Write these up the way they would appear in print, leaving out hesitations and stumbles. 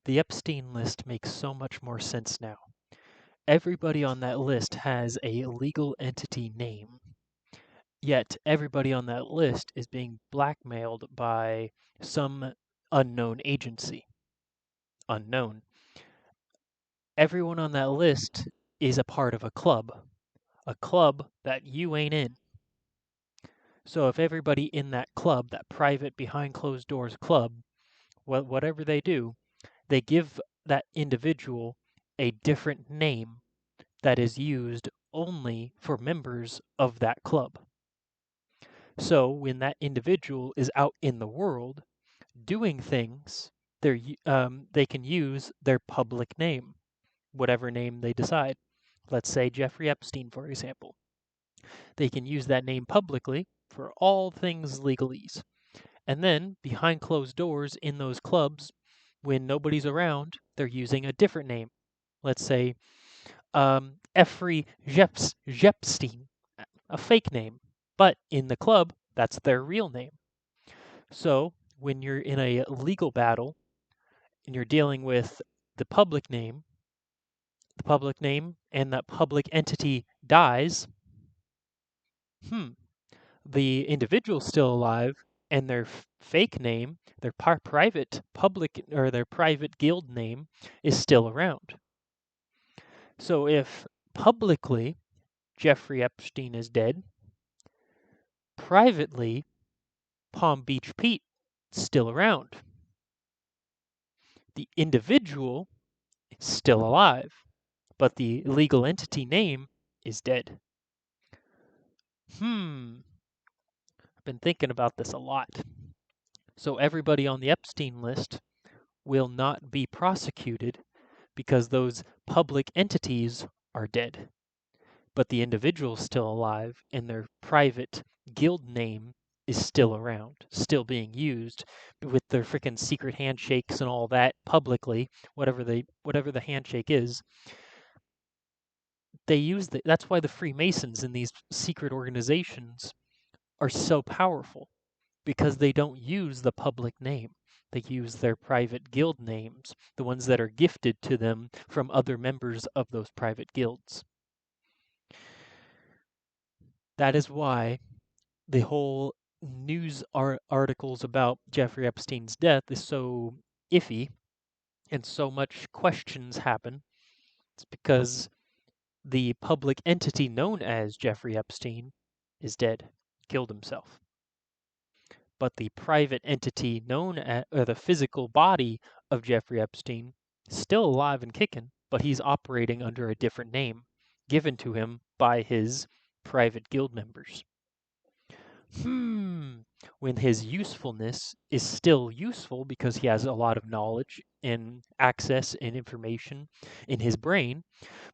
The Epstein list makes so much more sense now. Everybody on that list has a legal entity name, yet everybody on that list is being blackmailed by some unknown agency. Unknown. Everyone on that list is a part of a club that you ain't in. So if everybody in that club, that private behind closed doors club, whatever they do, they give that individual a different name that is used only for members of that club. So when that individual is out in the world doing things, they can use their public name, whatever name they decide. Let's say Jeffrey Epstein, for example. They can use that name publicly for all things legalese. And then behind closed doors in those clubs, when nobody's around, they're using a different name. Let's say Jeffrey Jepstein, a fake name. But in the club, that's their real name. So when you're in a legal battle and you're dealing with the public name and that public entity dies, the individual's still alive and their fake name, their private public or their private guild name is still around. So if publicly Jeffrey Epstein is dead, privately Palm Beach Pete is still around. The individual is still alive, but the legal entity name is dead. I've been thinking about this a lot. So everybody on the Epstein list will not be prosecuted because those public entities are dead. But the individual's still alive and their private guild name is still around, still being used with their freaking secret handshakes and all that publicly, whatever the handshake is. They use that's why the Freemasons in these secret organizations are so powerful, because they don't use the public name. They use their private guild names, the ones that are gifted to them from other members of those private guilds. That is why the whole news articles about Jeffrey Epstein's death is so iffy and so much questions happen. It's because the public entity known as Jeffrey Epstein is dead, killed himself. But the private entity known as, or the physical body of Jeffrey Epstein is still alive and kicking, but he's operating under a different name given to him by his private guild members. When his usefulness is still useful because he has a lot of knowledge and access and information in his brain,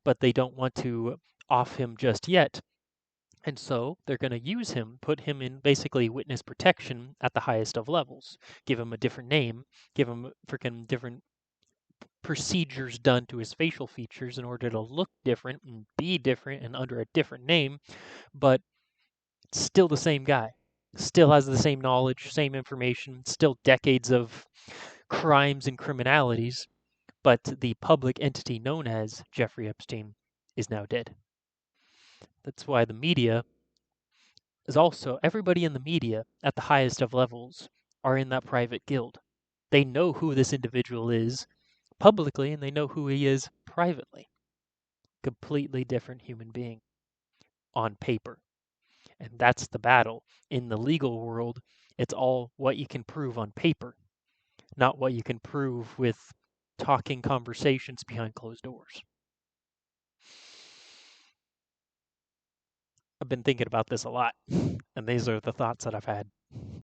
but they don't want to off him just yet. And so they're going to use him, put him in basically witness protection at the highest of levels, give him a different name, give him freaking different procedures done to his facial features in order to look different and be different and under a different name, but still the same guy, still has the same knowledge, same information, still decades of crimes and criminalities, but the public entity known as Jeffrey Epstein is now dead. That's why the media is also, everybody in the media at the highest of levels are in that private guild. They know who this individual is publicly and they know who he is privately. Completely different human being on paper. And that's the battle. In the legal world, it's all what you can prove on paper, not what you can prove with talking conversations behind closed doors. I've been thinking about this a lot, and these are the thoughts that I've had.